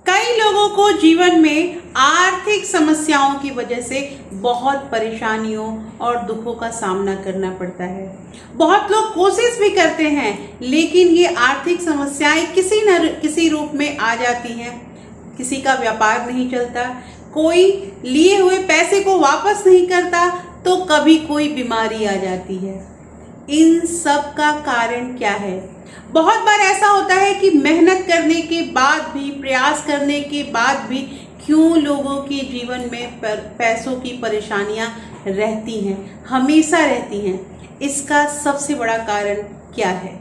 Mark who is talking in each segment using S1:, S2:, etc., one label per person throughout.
S1: कई लोगों को जीवन में आर्थिक समस्याओं की वजह से बहुत परेशानियों और दुखों का सामना करना पड़ता है। बहुत लोग कोशिश भी करते हैं, लेकिन ये आर्थिक समस्याएं किसी न किसी रूप में आ जाती हैं। किसी का व्यापार नहीं चलता, कोई लिए हुए पैसे को वापस नहीं करता, तो कभी कोई बीमारी आ जाती है। इन सब का कारण क्या है? बहुत बार ऐसा होता है कि मेहनत करने के बाद भी, प्रयास करने के बाद भी क्यों लोगों के जीवन में पैसों की परेशानियां रहती हैं, हमेशा रहती हैं। इसका सबसे बड़ा कारण क्या है?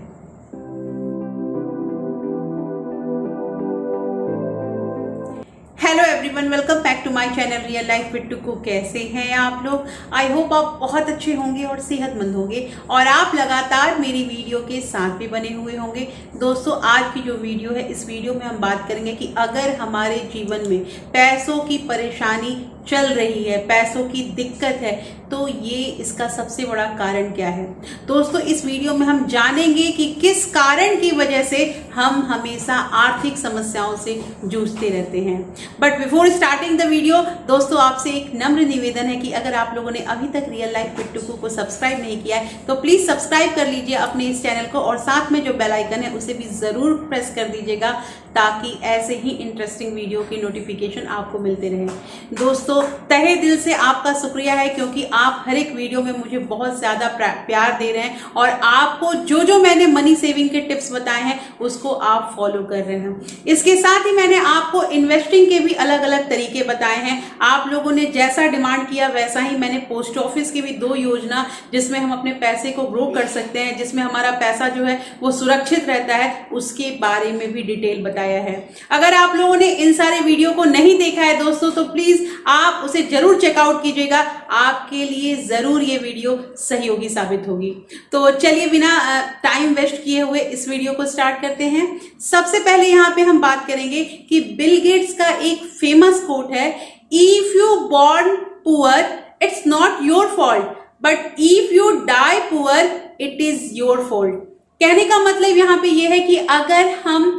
S1: Hello everyone, welcome back to my channel real life with Tuku. कैसे हैं आप लोग? आई होप आप बहुत अच्छे होंगे और सेहतमंद होंगे और आप लगातार मेरी वीडियो के साथ भी बने हुए होंगे। दोस्तों, आज की जो वीडियो है, इस वीडियो में हम बात करेंगे कि अगर हमारे जीवन में पैसों की परेशानी चल रही है, पैसों की दिक्कत है, तो ये इसका सबसे बड़ा कारण क्या है। दोस्तों, इस वीडियो में हम जानेंगे कि किस कारण की वजह से हम हमेशा आर्थिक समस्याओं से जूझते रहते हैं। But before starting the video, दोस्तों आपसे एक नम्र निवेदन है कि अगर आप लोगों ने अभी तक रियल लाइफ विद टुकू को सब्सक्राइब नहीं किया है तो प्लीज सब्सक्राइब कर लीजिए अपने इस चैनल को, और साथ में जो बेल आइकन है उसे भी जरूर प्रेस कर दीजिएगा ताकि ऐसे ही इंटरेस्टिंग वीडियो की नोटिफिकेशन आपको मिलते रहे। दोस्तों, तहे दिल से आपका शुक्रिया है, क्योंकि आप हर एक वीडियो में मुझे बहुत ज़्यादा प्यार दे रहे हैं और आपको जो जो मैंने मनी सेविंग के टिप्स बताए हैं उसको आप फॉलो कर रहे हैं। इसके साथ ही मैंने आपको इन्वेस्टिंग के भी अलग अलग तरीके बताए हैं। आप लोगों ने जैसा डिमांड किया वैसा ही मैंने पोस्ट ऑफिस की भी 2 योजना, जिसमें हम अपने पैसे को ग्रो कर सकते हैं, जिसमें हमारा पैसा जो है वो सुरक्षित रहता है, उसके बारे में भी डिटेल बताया है। अगर आप लोगों ने इन सारे वीडियो को नहीं देखा है दोस्तों, तो प्लीज आप उसे जरूर चेकआउट कीजिएगा। आपके लिए जरूर ये वीडियो सहयोगी साबित होगी। तो चलिए बिना टाइम वेस्ट किए हुए इस वीडियो को स्टार्ट करते हैं। सबसे पहले यहाँ पे हम बात करेंगे कि बिल गेट्स का एक फेमस कोट है, if you born poor it's not your fault, but if you die poor it is your fault. कहने का मतलब यहाँ पे ये है कि अगर हम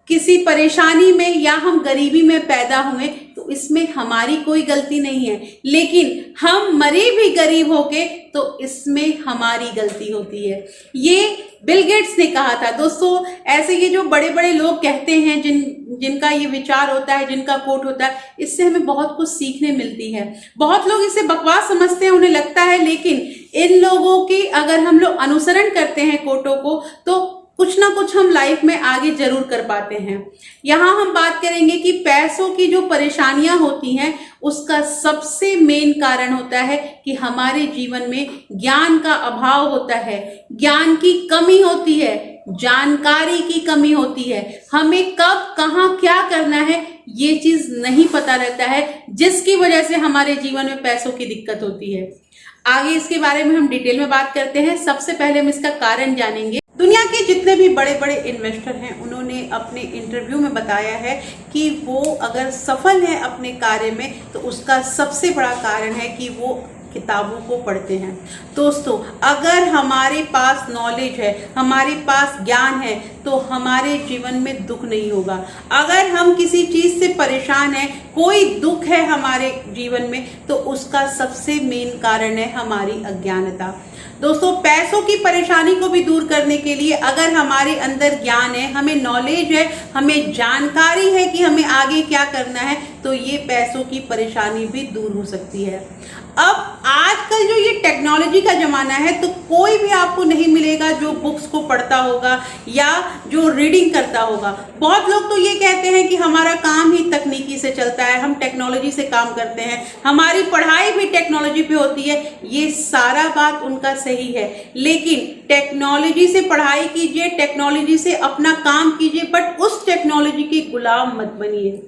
S1: किसी परेशानी में या हम गरीबी में पैदा हुए तो इसमें हमारी कोई गलती नहीं है, लेकिन हम मरे भी गरीब होके तो इसमें हमारी गलती होती है। ये बिल गेट्स ने कहा था। दोस्तों, ऐसे ये जो बड़े बड़े लोग कहते हैं, जिनका ये विचार होता है, जिनका कोट होता है, इससे हमें बहुत कुछ सीखने मिलती है। बहुत लोग इसे बकवास समझते हैं, उन्हें लगता है, लेकिन इन लोगों की अगर हम लोग अनुसरण करते हैं कोटों को, तो कुछ ना कुछ हम लाइफ में आगे जरूर कर पाते हैं। यहाँ हम बात करेंगे कि पैसों की जो परेशानियां होती हैं उसका सबसे मेन कारण होता है कि हमारे जीवन में ज्ञान का अभाव होता है, ज्ञान की कमी होती है, जानकारी की कमी होती है। हमें कब कहाँ क्या करना है ये चीज नहीं पता रहता है, जिसकी वजह से हमारे जीवन में पैसों की दिक्कत होती है। आगे इसके बारे में हम डिटेल में बात करते हैं। सबसे पहले हम इसका कारण जानेंगे। दुनिया के जितने भी बड़े बड़े इन्वेस्टर हैं, उन्होंने अपने इंटरव्यू में बताया है कि वो अगर सफल है अपने कार्य में तो उसका सबसे बड़ा कारण है कि वो किताबों को पढ़ते हैं। दोस्तों, अगर हमारे पास नॉलेज है, हमारे पास ज्ञान है, तो हमारे जीवन में दुख नहीं होगा। अगर हम किसी चीज से परेशान हैं, कोई दुख है हमारे जीवन में, तो उसका सबसे मेन कारण है हमारी अज्ञानता। दोस्तों, पैसों की परेशानी को भी दूर करने के लिए अगर हमारे अंदर ज्ञान है, हमें नॉलेज है, हमें जानकारी है कि हमें आगे क्या करना है, तो ये पैसों की परेशानी भी दूर हो सकती है। अब आजकल जो ये टेक्नोलॉजी का जमाना है, तो कोई भी आपको नहीं मिलेगा जो बुक्स को पढ़ता होगा या जो रीडिंग करता होगा। बहुत लोग तो ये कहते हैं कि हमारा काम ही तकनीकी से चलता है, हम टेक्नोलॉजी से काम करते हैं, हमारी पढ़ाई भी टेक्नोलॉजी पे होती है। ये सारा बात उनका सही है, लेकिन टेक्नोलॉजी से पढ़ाई कीजिए, टेक्नोलॉजी से अपना काम कीजिए, बट उस टेक्नोलॉजी के गुलाम मत बनिए,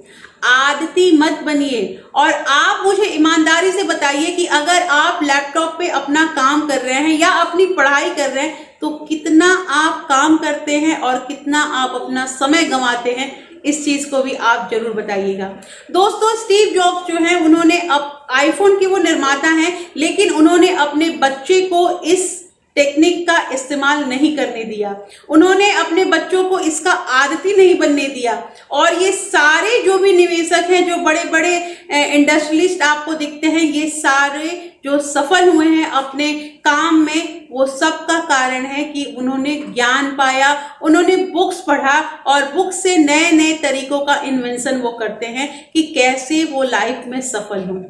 S1: आदती मत बनिए। और आप मुझे ईमानदारी से बताइए कि अगर आप लैपटॉप पे अपना काम कर रहे हैं या अपनी पढ़ाई कर रहे हैं, तो कितना आप काम करते हैं और कितना आप अपना समय गंवाते हैं, इस चीज को भी आप जरूर बताइएगा। दोस्तों, स्टीव जॉब्स जो हैं, उन्होंने अब आईफोन के वो निर्माता हैं, लेकिन उन्होंने अपने बच्चे को इस टेक्निक का इस्तेमाल नहीं करने दिया, उन्होंने अपने बच्चों को इसका आदती नहीं बनने दिया। और ये सारे जो भी निवेशक हैं, जो बड़े बड़े इंडस्ट्रियलिस्ट आपको दिखते हैं, ये सारे जो सफल हुए हैं अपने काम में, वो सब का कारण है कि उन्होंने ज्ञान पाया, उन्होंने बुक्स पढ़ा और बुक्स से नए नए तरीकों का इन्वेंशन वो करते हैं कि कैसे वो लाइफ में सफल हों।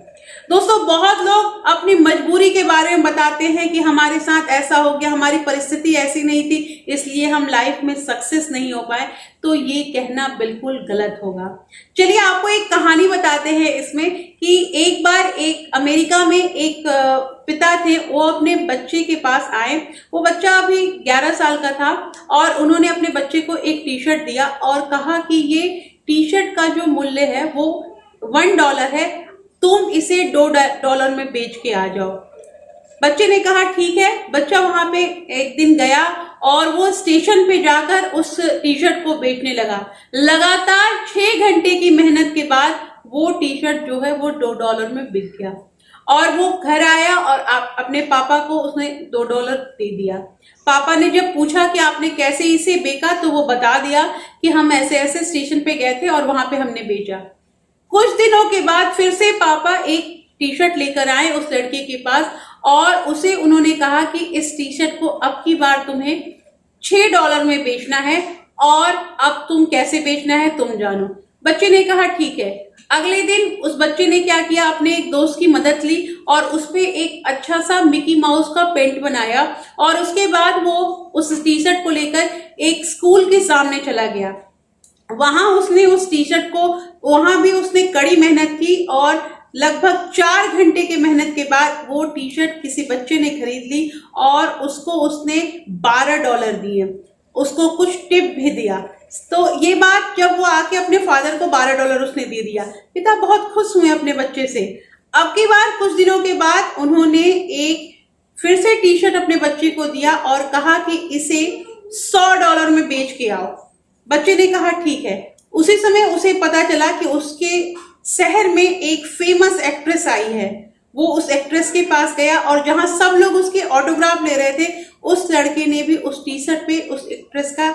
S1: दोस्तों, बहुत लोग अपनी मजबूरी के बारे में बताते हैं कि हमारे साथ ऐसा हो गया, हमारी परिस्थिति ऐसी नहीं थी, इसलिए हम लाइफ में सक्सेस नहीं हो पाए। तो ये कहना बिल्कुल गलत होगा। चलिए आपको एक कहानी बताते हैं इसमें कि एक बार एक अमेरिका में एक पिता थे, वो अपने बच्चे के पास आए। वो बच्चा अभी 11 साल का था और उन्होंने अपने बच्चे को एक टी शर्ट दिया और कहा कि ये टी शर्ट का जो मूल्य है वो $1 है, तुम इसे $2 में बेच के आ जाओ। बच्चे ने कहा ठीक है। बच्चा वहां पे एक दिन गया और वो स्टेशन पे जाकर उस टी शर्ट को बेचने लगा। लगातार 6 घंटे की मेहनत के बाद वो टी शर्ट जो है वो $2 में बिक गया और वो घर आया और अपने पापा को उसने $2 दे दिया। पापा ने जब पूछा कि आपने कैसे इसे बेचा, तो वो बता दिया कि हम ऐसे ऐसे स्टेशन पे गए थे और वहां पे हमने बेचा। कुछ दिनों के बाद फिर से पापा एक टी शर्ट लेकर आए उस लड़के के पास और उसे उन्होंने कहा कि इस टी शर्ट को अब की बार तुम्हें $6 में बेचना है और अब तुम कैसे बेचना है तुम जानो। बच्चे ने कहा ठीक है। अगले दिन उस बच्चे ने क्या किया, अपने एक दोस्त की मदद ली और उस पे एक अच्छा सा मिकी माउस का पेंट बनाया और उसके बाद वो उस टी शर्ट को लेकर एक स्कूल के सामने चला गया। वहां उसने उस टी शर्ट को, वहां भी उसने कड़ी मेहनत की और लगभग 4 घंटे के मेहनत के बाद वो टी शर्ट किसी बच्चे ने खरीद ली और उसको उसने $12 दिए, उसको कुछ टिप भी दिया। तो ये बात जब वो आके अपने फादर को $12 उसने दे दिया, पिता बहुत खुश हुए अपने बच्चे से। अब की बार कुछ दिनों के बाद उन्होंने एक फिर से टी शर्ट अपने बच्चे को दिया और कहा कि इसे $100 में बेच के आओ। बच्चे ने कहा ठीक है। उसी समय उसे पता चला कि उसके शहर में एक फेमस एक्ट्रेस आई है। वो उस एक्ट्रेस के पास गया और जहां सब लोग उसके ऑटोग्राफ ले रहे थे, उस लड़के ने भी उस टी शर्ट पे उस एक्ट्रेस का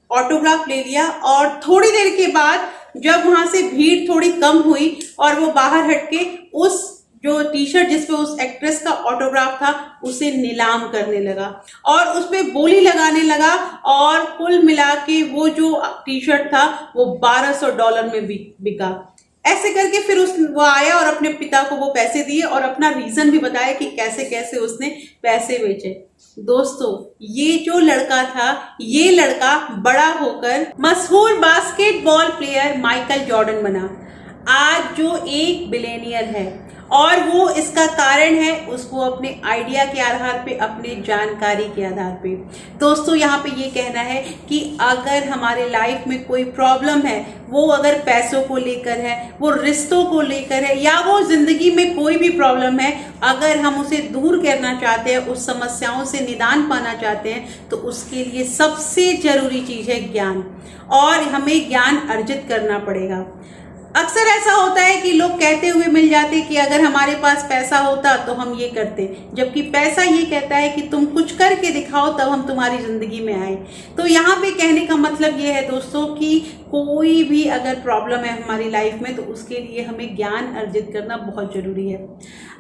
S1: ऑटोग्राफ ले लिया। और थोड़ी देर के बाद जब वहां से भीड़ थोड़ी कम हुई और वो बाहर हटके उस जो टी शर्ट जिसपे उस एक्ट्रेस का ऑटोग्राफ था उसे नीलाम करने लगा और उस पे बोली लगाने लगा और कुल मिला के वो जो टी शर्ट था वो $1200 में बिका। ऐसे करके फिर वो आया और अपने पिता को वो पैसे दिए और अपना रीजन भी बताया कि कैसे कैसे उसने पैसे बेचे। दोस्तों, ये जो लड़का था, ये लड़का बड़ा होकर मशहूर बास्केटबॉल प्लेयर माइकल जॉर्डन बना। आज जो एक बिलियनियर है और वो इसका कारण है उसको अपने आइडिया के आधार पे, अपने जानकारी के आधार पे। दोस्तों, यहाँ पे ये कहना है कि अगर हमारे लाइफ में कोई प्रॉब्लम है, वो अगर पैसों को लेकर है, वो रिश्तों को लेकर है, या वो जिंदगी में कोई भी प्रॉब्लम है, अगर हम उसे दूर करना चाहते हैं, उस समस्याओं से निदान पाना चाहते हैं, तो उसके लिए सबसे जरूरी चीज है ज्ञान, और हमें ज्ञान अर्जित करना पड़ेगा। अक्सर ऐसा होता है कि लोग कहते हुए मिल जाते कि अगर हमारे पास पैसा होता तो हम ये करते, जबकि पैसा ये कहता है कि तुम कुछ करके दिखाओ तब हम तुम्हारी जिंदगी में आए। तो यहाँ पे कहने का मतलब ये है दोस्तों कि कोई भी अगर प्रॉब्लम है हमारी लाइफ में तो उसके लिए हमें ज्ञान अर्जित करना बहुत जरूरी है।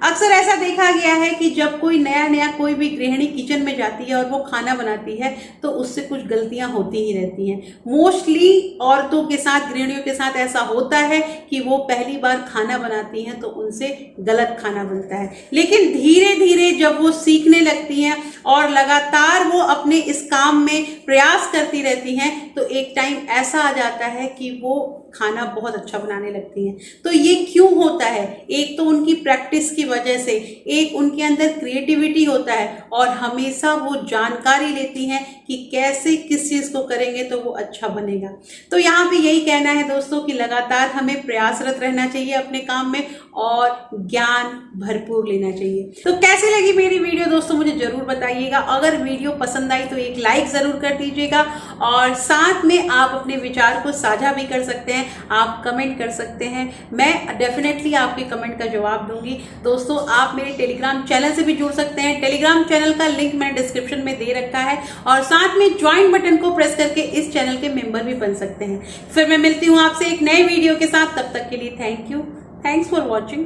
S1: अक्सर ऐसा देखा गया है कि जब कोई नया कोई भी गृहिणी किचन में जाती है और वो खाना बनाती है तो उससे कुछ गलतियां होती ही रहती हैं। मोस्टली औरतों के साथ, गृहिणियों के साथ ऐसा होता है कि वो पहली बार खाना बनाती हैं तो उनसे गलत खाना बनता है, लेकिन धीरे धीरे जब वो सीखने लगती हैं और लगातार वो अपने इस काम में प्रयास करती रहती हैं तो एक टाइम ऐसा आ जाता है कि वो खाना बहुत अच्छा बनाने लगती हैं। तो ये क्यों होता है? एक तो उनकी प्रैक्टिस की वजह से, एक उनके अंदर क्रिएटिविटी होता है और हमेशा वो जानकारी लेती हैं कि कैसे किस चीज़ को करेंगे तो वो अच्छा बनेगा। तो यहाँ पे यही कहना है दोस्तों कि लगातार हमें प्रयासरत रहना चाहिए अपने काम में और ज्ञान भरपूर लेना चाहिए। तो कैसी लगी मेरी वीडियो दोस्तों मुझे जरूर बताइएगा। अगर वीडियो पसंद आई तो एक लाइक ज़रूर कर दीजिएगा और साथ में आप अपने विचार को साझा भी कर सकते हैं, आप कमेंट कर सकते हैं, मैं डेफिनेटली आपके कमेंट का जवाब दूंगी। दोस्तों आप मेरे टेलीग्राम चैनल से भी जुड़ सकते हैं, टेलीग्राम चैनल का लिंक मैंने डिस्क्रिप्शन में दे रखा है, और साथ में ज्वाइन बटन को प्रेस करके इस चैनल के मेंबर भी बन सकते हैं। फिर मैं मिलती हूँ आपसे एक नए वीडियो के साथ, तब तक के लिए thank you, thanks for watching.